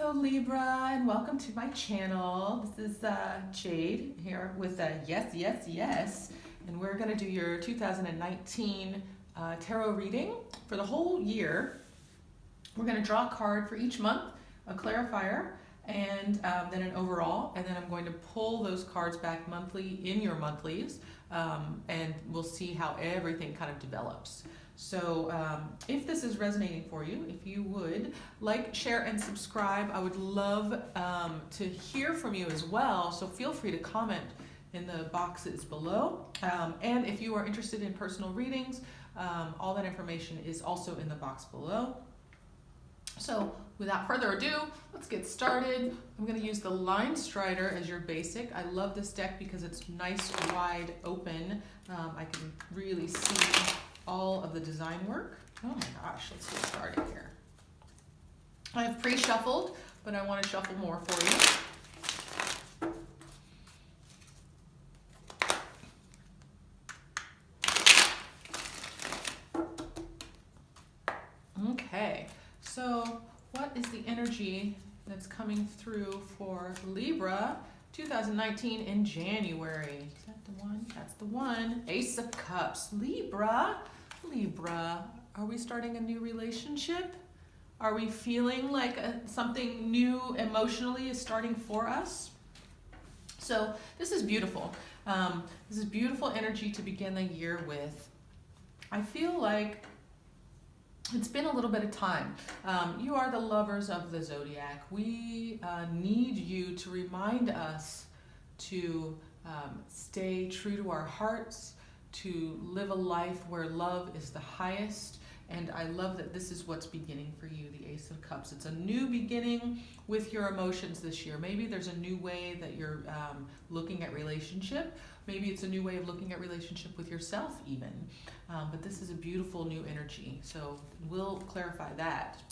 Hello Libra, and welcome to my channel. This is Jade here with Yes, Yes, Yes, and we're going to do your 2019 tarot reading for the whole year. We're going to draw a card for each month, a clarifier, and then an overall, and then I'm going to pull those cards back monthly in your monthlies, and we'll see how everything kind of develops. So if this is resonating for you, if you would like, share, and subscribe, I would love to hear from you as well. So feel free to comment in the boxes below. And if you are interested in personal readings, all that information is also in the box below. So without further ado, let's get started. I'm going to use the Line Strider as your basic. I love this deck because it's nice, wide open. I can really see all of the design work. Oh my gosh, let's get started here. I have pre-shuffled, but I want to shuffle more for you. Okay, so what is the energy that's coming through for Libra 2019 in January? Is that the one? That's the one. Ace of Cups. Libra, are we starting a new relationship? Are we feeling like something new emotionally is starting for us? So this is beautiful. This is beautiful energy to begin the year with. I feel like it's been a little bit of time. You are the lovers of the zodiac. We need you to remind us to stay true to our hearts, to live a life where love is the highest. And I love that this is what's beginning for you, the Ace of Cups. It's a new beginning with your emotions this year. Maybe there's a new way that you're looking at relationship. Maybe it's a new way of looking at relationship with yourself even. But this is a beautiful new energy. So we'll clarify that.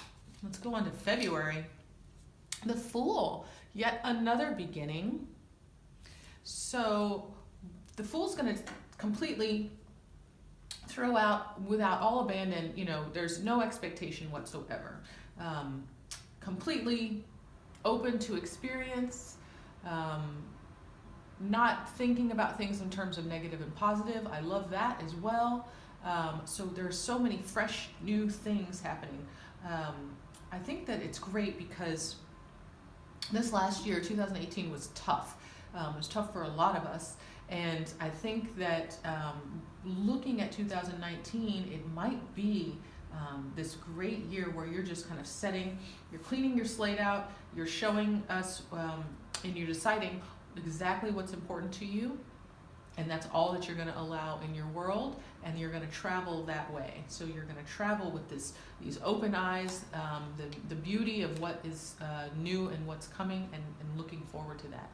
Let's go on to February. The Fool, yet another beginning. So the Fool's going to completely throw out, without all abandon, there's no expectation whatsoever. Completely open to experience, not thinking about things in terms of negative and positive. I love that as well. So there's so many fresh new things happening. I think that it's great because this last year, 2018, was tough. It was tough for a lot of us. And I think that looking at 2019, it might be this great year where you're just kind of you're cleaning your slate out, you're showing us, and you're deciding exactly what's important to you. And that's all that you're going to allow in your world, and you're going to travel that way. So you're going to travel with these open eyes, the beauty of what is new and what's coming, and looking forward to that.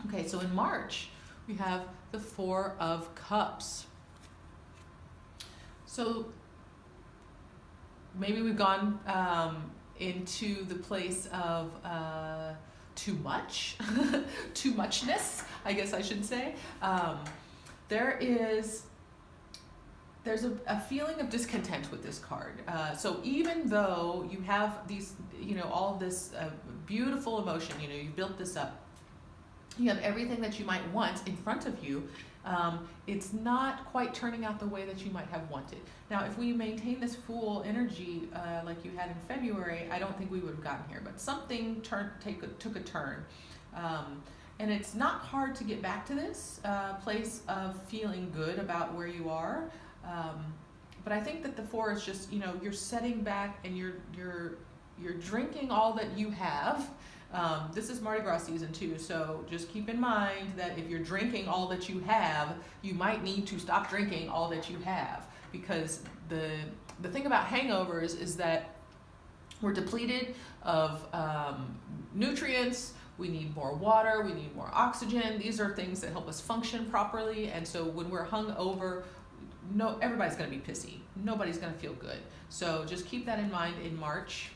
Okay, so in March, we have the Four of Cups. So maybe we've gone into the place of too much, too muchness, I guess I should say. There's a feeling of discontent with this card. So even though you have these, all this beautiful emotion, you built this up, you have everything that you might want in front of you, it's not quite turning out the way that you might have wanted. Now, if we maintain this Fool energy like you had in February, I don't think we would have gotten here, but something took a turn. And it's not hard to get back to this place of feeling good about where you are. But I think that the Four is just, you're setting back and you're drinking all that you have. This is Mardi Gras season too, so just keep in mind that if you're drinking all that you have, you might need to stop drinking all that you have, because the thing about hangovers is that we're depleted of nutrients. We need more water, we need more oxygen. These are things that help us function properly, and so when we're hungover, everybody's going to be pissy. Nobody's going to feel good. So just keep that in mind in March.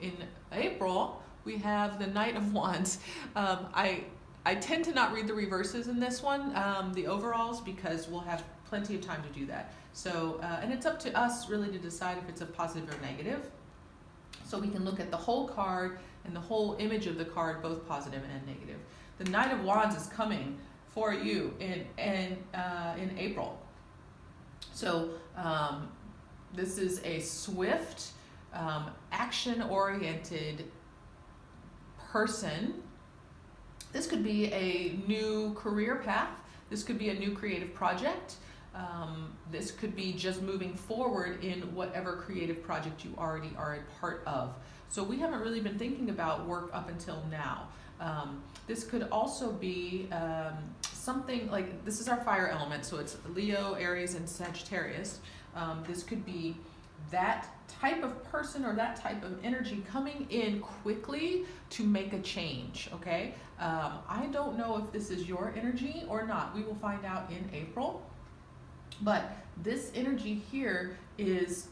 In April, we have the Knight of Wands. I tend to not read the reverses in this one, the overalls, because we'll have plenty of time to do that. So, and it's up to us really to decide if it's a positive or negative. So we can look at the whole card and the whole image of the card, both positive and negative. The Knight of Wands is coming for you in April. So this is a swift, action-oriented person. This could be a new career path. This could be a new creative project. This could be just moving forward in whatever creative project you already are a part of. So we haven't really been thinking about work up until now. This could also be something like, this is our fire element, so it's Leo, Aries, and Sagittarius. This could be that type of person or that type of energy coming in quickly to make a change, okay? I don't know if this is your energy or not. We will find out in April. But this energy here is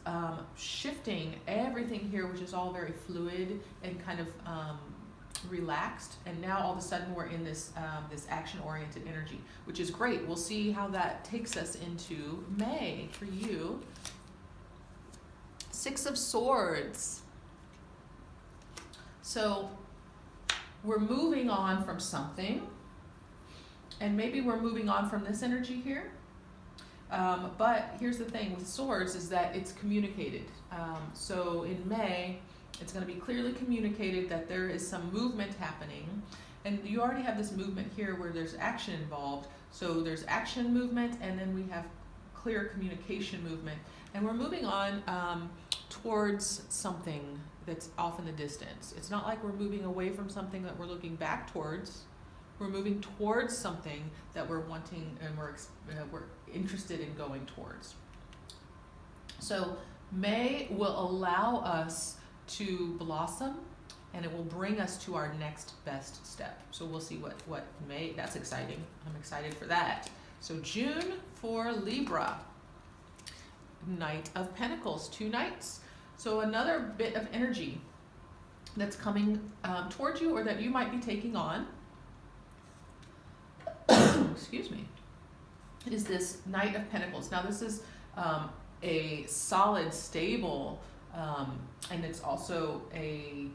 shifting everything here, which is all very fluid and kind of relaxed. And now all of a sudden we're in this this action-oriented energy, which is great. We'll see how that takes us into May for you. Six of Swords. So we're moving on from something, and maybe we're moving on from this energy here. But here's the thing with swords is that it's communicated. So in May, it's going to be clearly communicated that there is some movement happening. And you already have this movement here where there's action involved. So there's action movement, and then we have clear communication movement. And we're moving on towards something that's off in the distance. It's not like we're moving away from something that we're looking back towards. We're moving towards something that we're wanting and we're interested in going towards. So May will allow us to blossom, and it will bring us to our next best step. So we'll see what May, that's exciting. I'm excited for that. So June for Libra. Knight of Pentacles, 2 knights. So another bit of energy that's coming towards you or that you might be taking on, excuse me, is this Knight of Pentacles. Now this is a solid, stable, and it's also a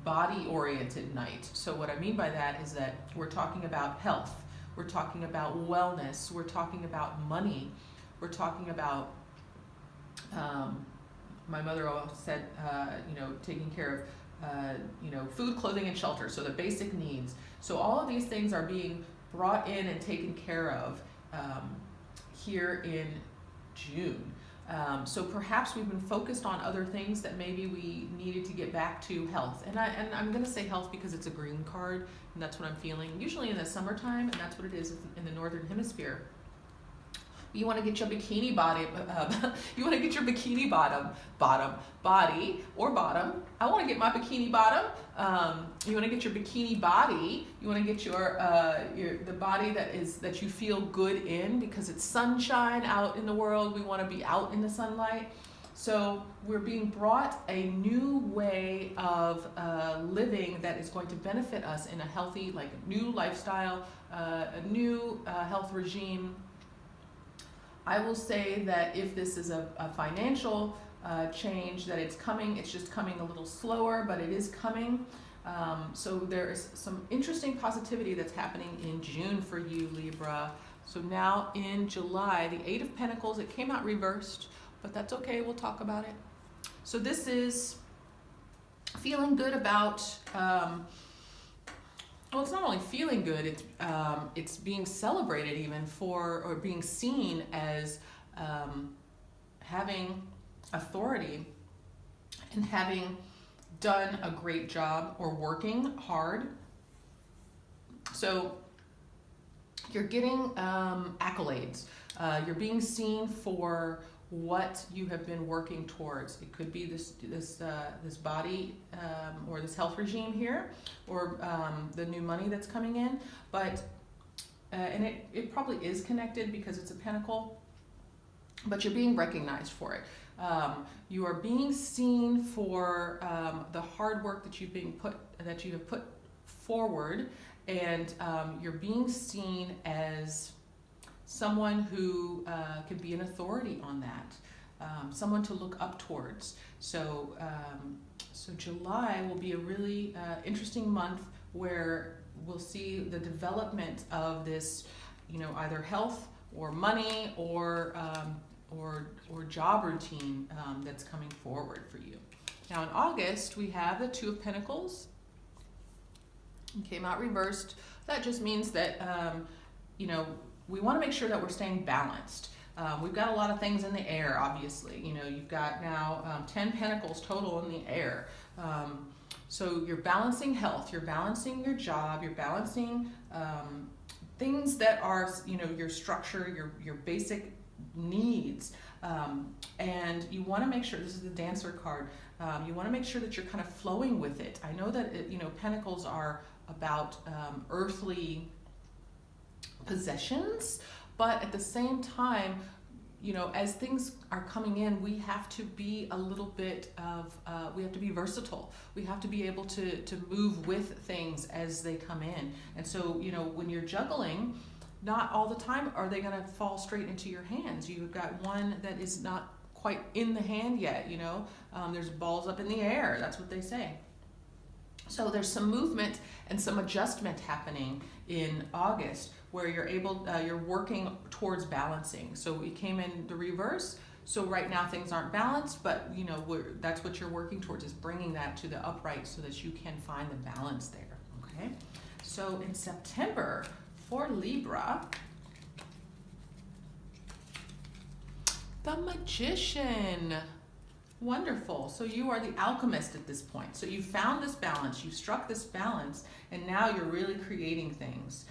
body-oriented knight. So what I mean by that is that we're talking about health, we're talking about wellness, we're talking about money, we're talking about, my mother always said, taking care of, food, clothing, and shelter. So the basic needs. So all of these things are being brought in and taken care of here in June. So perhaps we've been focused on other things that maybe we needed to get back to health. And I'm going to say health because it's a green card, and that's what I'm feeling. Usually in the summertime, and that's what it is in the Northern Hemisphere. You want to get your bikini body, you want to get your bikini body or bottom. I want to get my bikini bottom. You want to get your bikini body. You want to get the body that you feel good in, because it's sunshine out in the world. We want to be out in the sunlight. So we're being brought a new way of living that is going to benefit us in a healthy, like new lifestyle, a new health regime. I will say that if this is a financial change, that it's coming. It's just coming a little slower, but it is coming. So there is some interesting positivity that's happening in June for you, Libra. So now in July, the 8 of Pentacles, it came out reversed, but that's okay. We'll talk about it. So this is feeling good about... well, it's not only feeling good, it's being celebrated even for, or being seen as having authority and having done a great job or working hard. So you're getting accolades. You're being seen for what you have been working towards. It could be this body or this health regime here, or the new money that's coming in, but and it probably is connected because it's a pentacle, but you're being recognized for it. You are being seen for the hard work that you have put forward, and you're being seen as someone who can be an authority on that. someone to look up towards. So, so July will be a really interesting month where we'll see the development of this, either health or money or job routine that's coming forward for you. Now in August, we have the Two of Pentacles. It came out reversed. That just means that, we want to make sure that we're staying balanced. We've got a lot of things in the air, obviously. You've got now 10 Pentacles total in the air. So you're balancing health, you're balancing your job, you're balancing things that are, your structure, your basic needs. And you want to make sure, this is the Dancer card, you want to make sure that you're kind of flowing with it. I know that, Pentacles are about earthly possessions, but at the same time, as things are coming in, we have to be a little bit of, we have to be versatile. We have to be able to move with things as they come in. And so, when you're juggling, not all the time are they going to fall straight into your hands. You've got one that is not quite in the hand yet, there's balls up in the air. That's what they say. So there's some movement and some adjustment happening in August where you're working towards balancing. So it came in the reverse. So right now things aren't balanced, but that's what you're working towards, is bringing that to the upright so that you can find the balance there. Okay. So in September for Libra, the Magician. Wonderful. So you are the alchemist at this point. So you found this balance, you struck this balance, and now you're really creating things.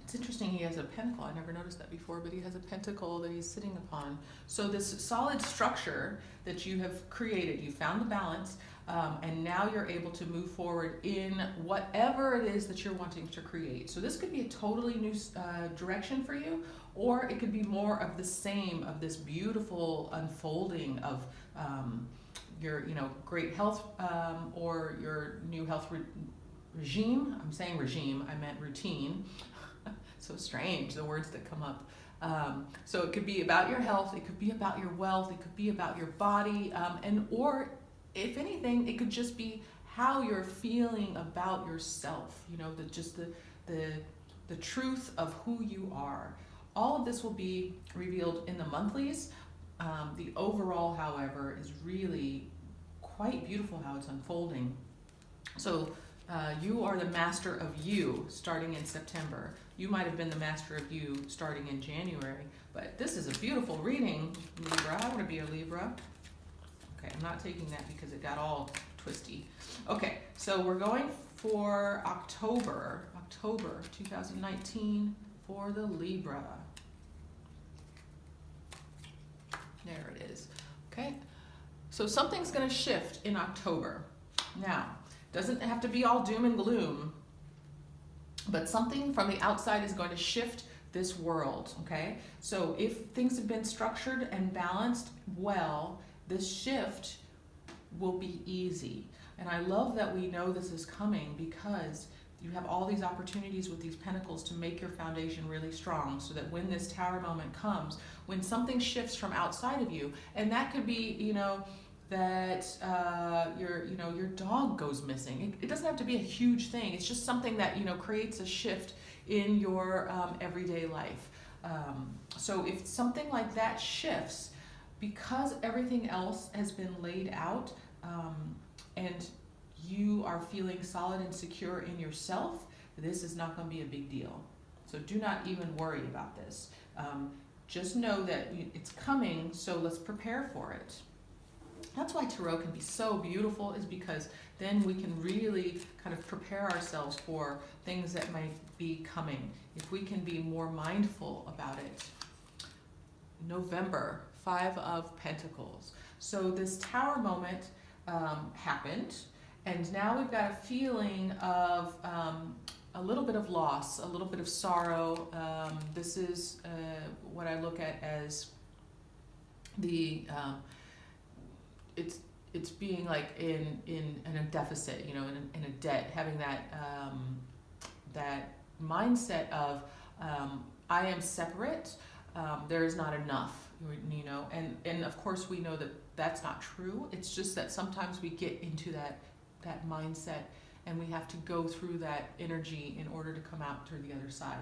It's interesting, he has a pentacle. I never noticed that before, but he has a pentacle that he's sitting upon. So this solid structure that you have created, you found the balance, and now you're able to move forward in whatever it is that you're wanting to create. So this could be a totally new direction for you, or it could be more of the same, of this beautiful unfolding of your great health, or your new health regime. I'm saying regime, I meant routine. So strange, the words that come up. So it could be about your health, it could be about your wealth, it could be about your body, or if anything, it could just be how you're feeling about yourself, the truth of who you are. All of this will be revealed in the monthlies. The overall, however, is really quite beautiful how it's unfolding. So you are the master of you starting in September. You might have been the master of you starting in January, but this is a beautiful reading, Libra. I want to be a Libra. Okay, I'm not taking that because it got all twisty. Okay, so we're going for October 2019 for the Libra. There it is. Okay, so something's going to shift in October. Now, doesn't have to be all doom and gloom, but something from the outside is going to shift this world, okay? So if things have been structured and balanced well, this shift will be easy. And I love that we know this is coming because you have all these opportunities with these pentacles to make your foundation really strong so that when this tower moment comes, when something shifts from outside of you, and that could be, that your dog goes missing. It doesn't have to be a huge thing. It's just something that creates a shift in your everyday life. So if something like that shifts, because everything else has been laid out, and you are feeling solid and secure in yourself, this is not going to be a big deal. So do not even worry about this. Just know that it's coming, so let's prepare for it. That's why Tarot can be so beautiful, is because then we can really kind of prepare ourselves for things that might be coming. If we can be more mindful about it. November, 5 of Pentacles. So this tower moment happened, and now we've got a feeling of a little bit of loss, a little bit of sorrow. This is what I look at as the it's being like in a deficit, in a debt, having that mindset of I am separate. there is not enough, you know, and of course we know that that's not true. It's just that sometimes we get into that mindset, and we have to go through that energy in order to come out through the other side.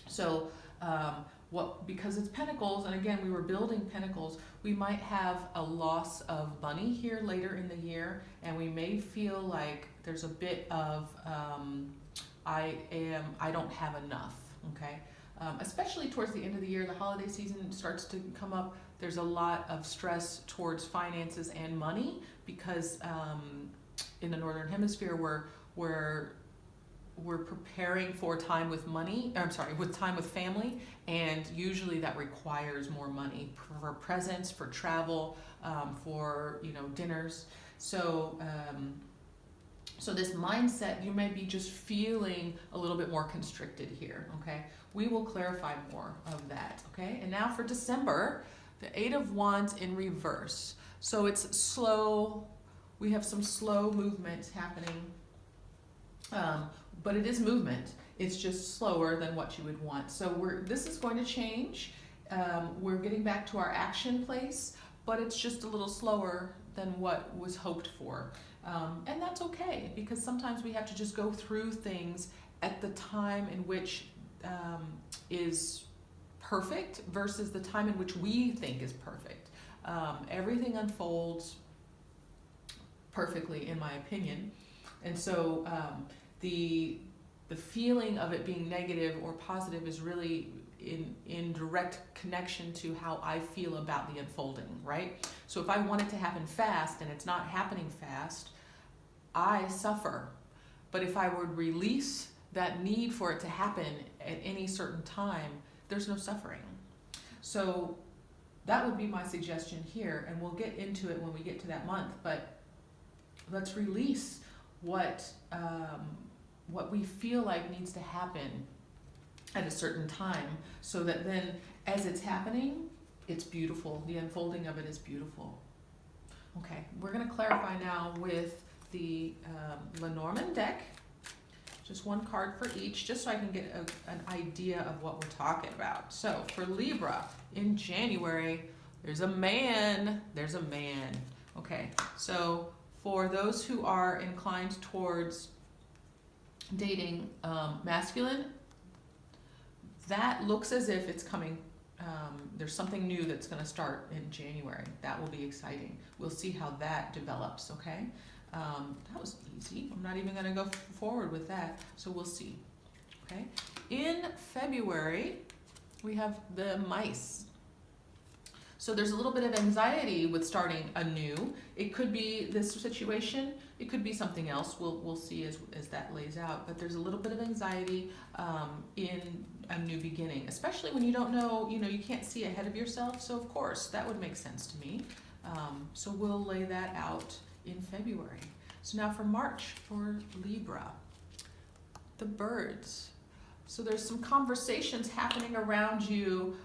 So because it's Pentacles, and again, we were building Pentacles, we might have a loss of money here later in the year, and we may feel like there's a bit of I don't have enough, okay? Especially towards the end of the year, the holiday season starts to come up. There's a lot of stress towards finances and money because in the Northern Hemisphere, we're preparing for time with time with family, and usually that requires more money for presents, for travel, for, you know, dinners. So so this mindset, you may be just feeling a little bit more constricted here, okay? We will clarify more of that, okay? And now for December, the Eight of Wands in reverse. So it's slow. We have some slow movement happening. But it is movement. It's just slower than what you would want. So this is going to change. We're getting back to our action place, but it's just a little slower than what was hoped for. And that's okay, because sometimes we have to just go through things at the time in which is perfect versus the time in which we think is perfect. Everything unfolds perfectly, in my opinion. And so the feeling of it being negative or positive is really in direct connection to how I feel about the unfolding, right? So if I want it to happen fast and it's not happening fast, I suffer. But if I would release that need for it to happen at any certain time, there's no suffering. So that would be my suggestion here, and we'll get into it when we get to that month, but let's release what we feel like needs to happen at a certain time, so that then as it's happening, it's beautiful. The unfolding of it is beautiful. Okay, we're going to clarify now with the Lenormand deck. Just one card for each, just so I can get an idea of what we're talking about. So for Libra, in January, there's a man. There's a man. Okay, so for those who are inclined towards dating masculine, that looks as if it's coming. There's something new that's going to start in January. That will be exciting. We'll see how that develops, okay? That was easy. I'm not even going to go forward with that, so we'll see, okay? In February, we have the mice. So there's a little bit of anxiety with starting anew. It could be this situation. It could be something else. We'll see as that lays out. But there's a little bit of anxiety in a new beginning, especially when you don't know, you can't see ahead of yourself. So of course, that would make sense to me. So we'll lay that out in February. So now for March, for Libra, the birds. So there's some conversations happening around you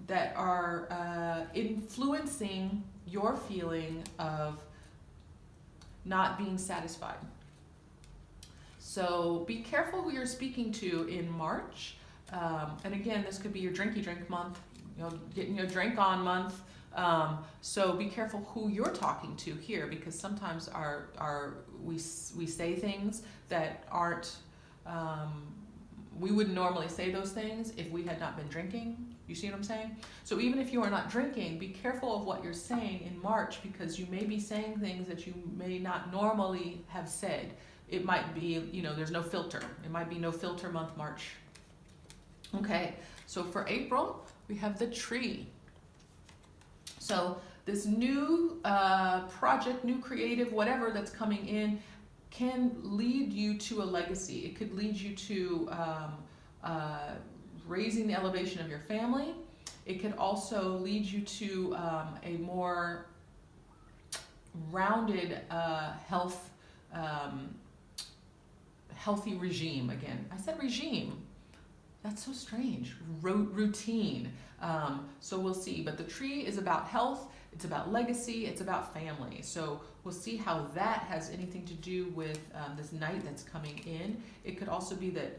that are influencing your feeling of not being satisfied. So be careful who you're speaking to in March. And again, this could be your drinky drink month, getting your drink on month. So be careful who you're talking to here, because sometimes we say things that aren't, we wouldn't normally say those things if we had not been drinking. You see what I'm saying? So even if you are not drinking, be careful of what you're saying in March, because you may be saying things that you may not normally have said. It might be, there's no filter. It might be no filter month, March. Okay, so for April, we have the tree. So this new project, new creative, whatever that's coming in, can lead you to a legacy. It could lead you to raising the elevation of your family. It could also lead you to a more rounded healthy regime. Again, I said regime. That's so strange. Routine. So we'll see. But the tree is about health. It's about legacy. It's about family. So we'll see how that has anything to do with this night that's coming in. It could also be that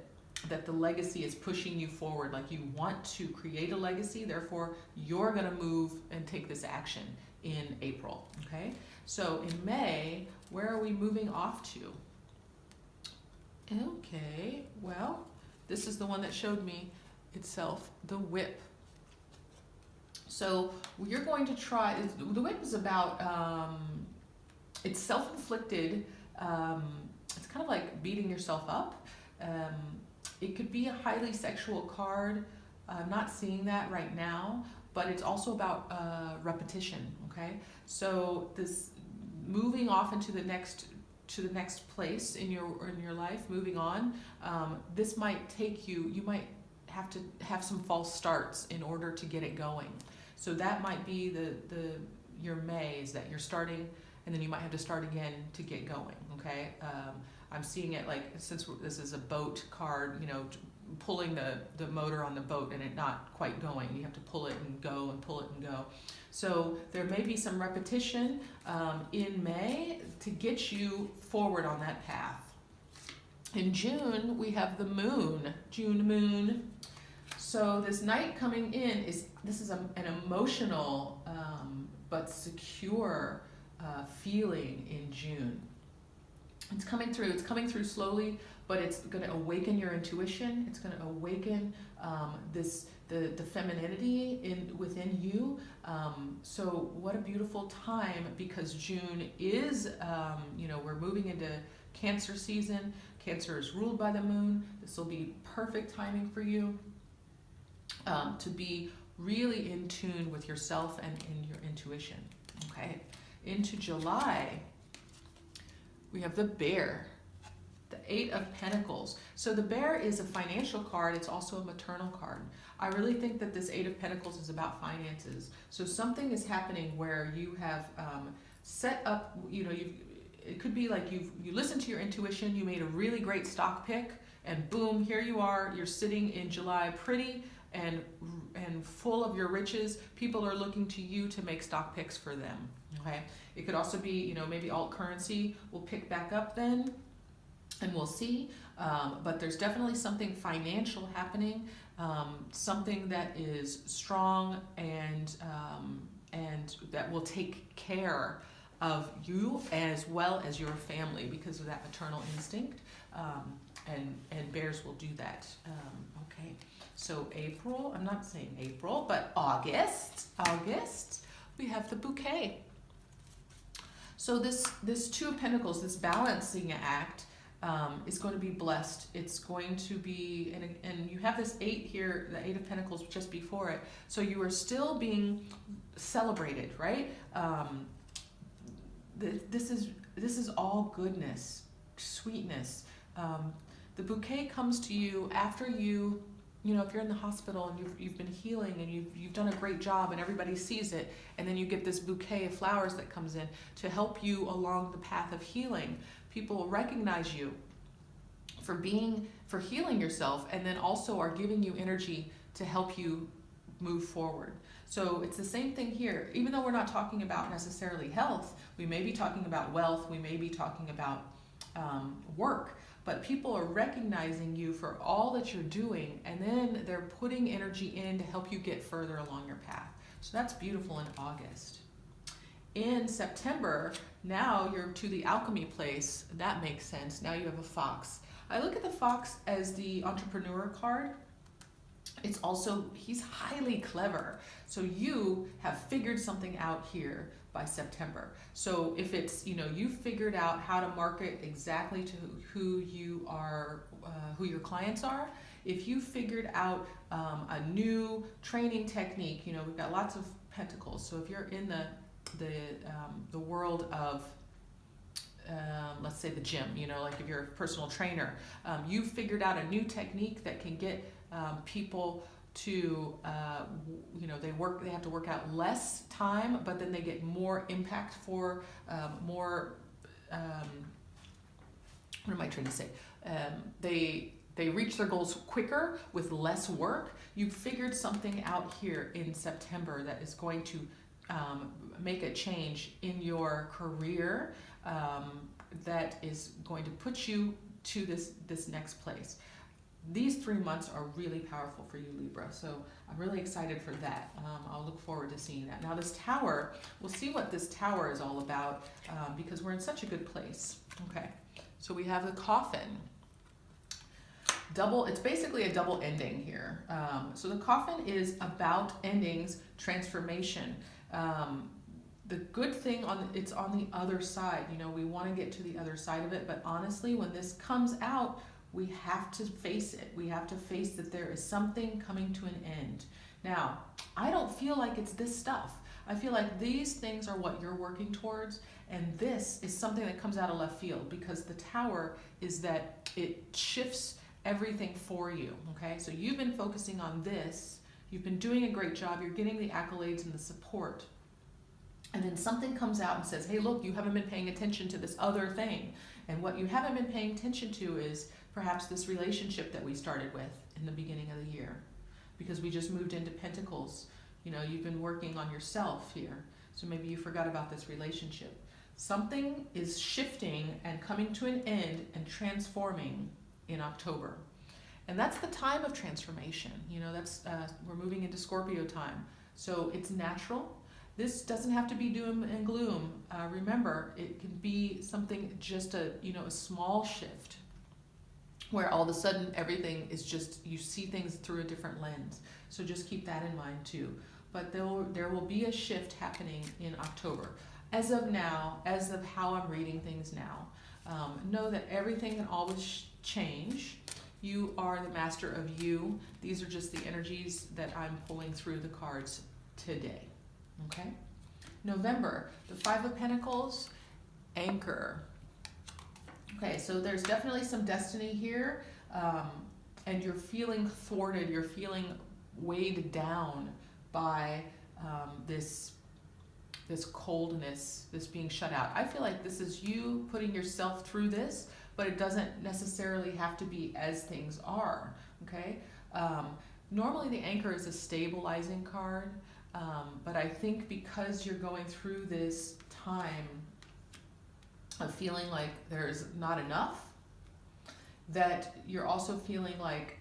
that the legacy is pushing you forward, like you want to create a legacy, therefore you're going to move and take this action in April, okay? So in May, where are we moving off to? Okay, well, this is the one that showed me itself, the whip. So you're going to try, the whip is about, it's self-inflicted, it's kind of like beating yourself up. It could be a highly sexual card. I'm not seeing that right now, but it's also about repetition, okay? So this moving off into the next place in your life, moving on, this might take you, you might have to have some false starts in order to get it going. So that might be your May, is that you're starting and then you might have to start again to get going, okay? I'm seeing it like, since this is a boat card, you know, pulling the motor on the boat and it not quite going. You have to pull it and go and pull it and go. So there may be some repetition in May to get you forward on that path. In June, we have the moon, June moon. So this night coming in this is an emotional but secure feeling in June. It's coming through slowly, but it's going to awaken your intuition. It's going to awaken the femininity within you. So what a beautiful time, because June is, we're moving into Cancer season. Cancer is ruled by the moon. This will be perfect timing for you to be really in tune with yourself and in your intuition. Okay, into July, we have the bear, the 8 of Pentacles. So the bear is a financial card. It's also a maternal card. I really think that this 8 of Pentacles is about finances. So something is happening where you have set up, it could be like you listened to your intuition, you made a really great stock pick, and boom, here you are, you're sitting in July pretty and full of your riches. People are looking to you to make stock picks for them, okay? It could also be, maybe alt currency will pick back up then, and we'll see. But there's definitely something financial happening, something that is strong and that will take care of you as well as your family because of that maternal instinct. And bears will do that. Okay, so April, I'm not saying April, but August, we have the bouquet. So this 2 of Pentacles, this balancing act, is going to be blessed. It's going to be, and you have this 8 here, the 8 of Pentacles just before it. So you are still being celebrated, right? This is all goodness, sweetness. The bouquet comes to you after you if you're in the hospital and you've been healing and you've done a great job and everybody sees it, and then you get this bouquet of flowers that comes in to help you along the path of healing. People will recognize you for healing yourself, and then also are giving you energy to help you move forward. So it's the same thing here. Even though we're not talking about necessarily health, we may be talking about wealth, we may be talking about work, but people are recognizing you for all that you're doing, and then they're putting energy in to help you get further along your path. So that's beautiful in August. In September, now you're to the alchemy place. That makes sense. Now you have a fox. I look at the fox as the entrepreneur card. It's also, he's highly clever. So you have figured something out here by September. So if it's, you figured out how to market exactly to who you are, who your clients are. If you figured out a new training technique, we've got lots of pentacles. So if you're in the world of, let's say the gym, like if you're a personal trainer, you figured out a new technique that can get people to, they have to work out less time, but then they get more impact for more, what am I trying to say? They reach their goals quicker with less work. You figured something out here in September that is going to make a change in your career that is going to put you to this next place. these 3 months are really powerful for you, Libra. So I'm really excited for that. I'll look forward to seeing that. Now this tower, we'll see what this tower is all about because we're in such a good place. Okay, so we have the coffin. It's basically a double ending here. So the coffin is about endings, transformation. The good thing it's on the other side. You know, we want to get to the other side of it, but honestly, when this comes out, we have to face it. We have to face that there is something coming to an end. Now, I don't feel like it's this stuff. I feel like these things are what you're working towards, and this is something that comes out of left field because the tower is that it shifts everything for you, okay? So you've been focusing on this. You've been doing a great job. You're getting the accolades and the support. And then something comes out and says, hey, look, you haven't been paying attention to this other thing. And what you haven't been paying attention to is perhaps this relationship that we started with in the beginning of the year. Because we just moved into Pentacles. You know, you've been working on yourself here. So maybe you forgot about this relationship. Something is shifting and coming to an end and transforming in October. And that's the time of transformation. You know, we're moving into Scorpio time. So it's natural. This doesn't have to be doom and gloom. Remember, it can be something, just a small shift where all of a sudden everything is just, you see things through a different lens. So just keep that in mind too. But there will be a shift happening in October. As of now, as of how I'm reading things now, know that everything can always change. You are the master of you. These are just the energies that I'm pulling through the cards today. Okay? November, the Five of Pentacles, anchor. Okay, so there's definitely some destiny here, and you're feeling thwarted, you're feeling weighed down by this coldness, this being shut out. I feel like this is you putting yourself through this, but it doesn't necessarily have to be as things are, okay? Normally the anchor is a stabilizing card, but I think because you're going through this time of feeling like there's not enough, that you're also feeling like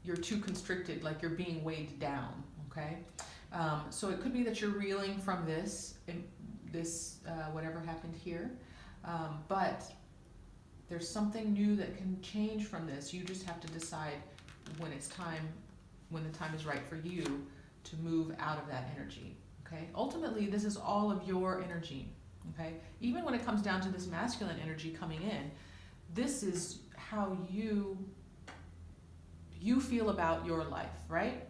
you're too constricted, like you're being weighed down, okay? So it could be that you're reeling from this whatever happened here, but there's something new that can change from this. You just have to decide when the time is right for you to move out of that energy, okay? Ultimately, this is all of your energy, okay? Even when it comes down to this masculine energy coming in, this is how you feel about your life, right?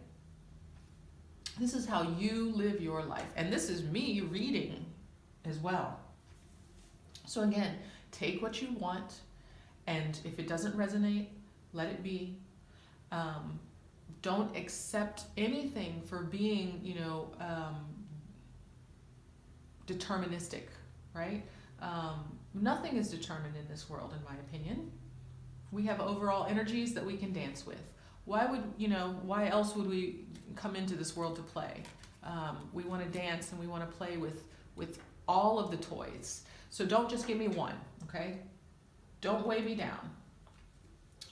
This is how you live your life. And this is me reading as well. So again, take what you want, and if it doesn't resonate, let it be. Don't accept anything for being, deterministic, right? Nothing is determined in this world, in my opinion. We have overall energies that we can dance with. Why else would we come into this world to play? We want to dance and we want to play with all of the toys. So don't just give me one, okay? Don't weigh me down.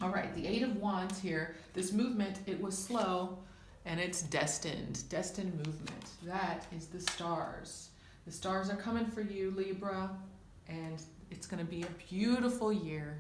All right, the Eight of Wands here, this movement, it was slow and it's destined movement. That is the stars. The stars are coming for you, Libra, and it's going to be a beautiful year.